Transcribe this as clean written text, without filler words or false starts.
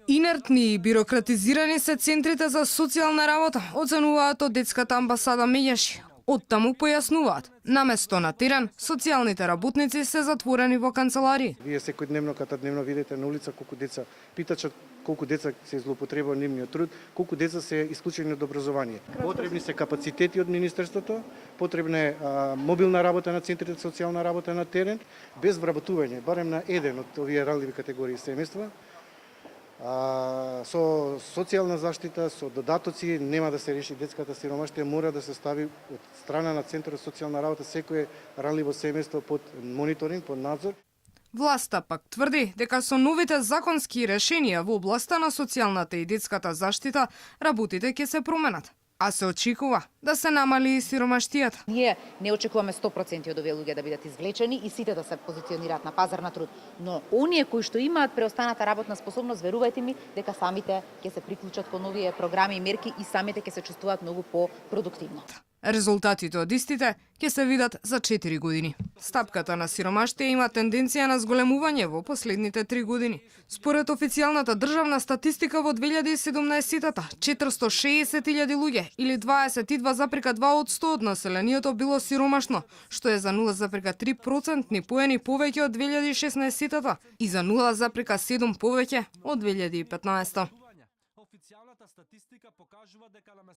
Инертни и бирократизирани се центрите за социјална работа, оценуваат од детската амбасада Меѓаши. Оттаму појаснуваат, наместо на терен, социјалните работници се затворени во канцеларии. Вие секојдневно, дневно видите на улица колку деца питачат, колку деца се злоупотребува нивниот труд, колку деца се исклучени од образование. Потребни се капацитети од министерството, потребна е мобилна работа на центрите за социјална работа на терен, без вработување, барем на еден од овие ранливи категории семејства. Со социјална заштита, со додатоци нема да се реши детската сиромаштија, мора да се стави од страна на Центарот за социјална работа секое ранливо семејство под мониторинг, под надзор. Власта пак тврди дека со новите законски решенија во областа на социјалната и детската заштита работите ќе се променат, а се очекува да се намали и сиромаштијата. Ние не очекуваме 100% од овие луѓе да бидат извлечени и сите да се позиционираат на пазар на труд, но оние кои што имаат преостаната работна способност, верувајте ми дека самите ќе се приклучат кон овие програми и мерки и самите ќе се чувствуваат многу по-продуктивно. Резултатите од истите ќе се видат за 4 години. Стапката на сиромаштија има тенденција на зголемување во последните 3 години. Според официјалната државна статистика во 2017-та, 460.000 луѓе или 22,2% од населението било сиромашно, што е за 0,3% поени повеќе од 2016-та и за 0,7 повеќе од 2015-та. Официјалната статистика покажува дека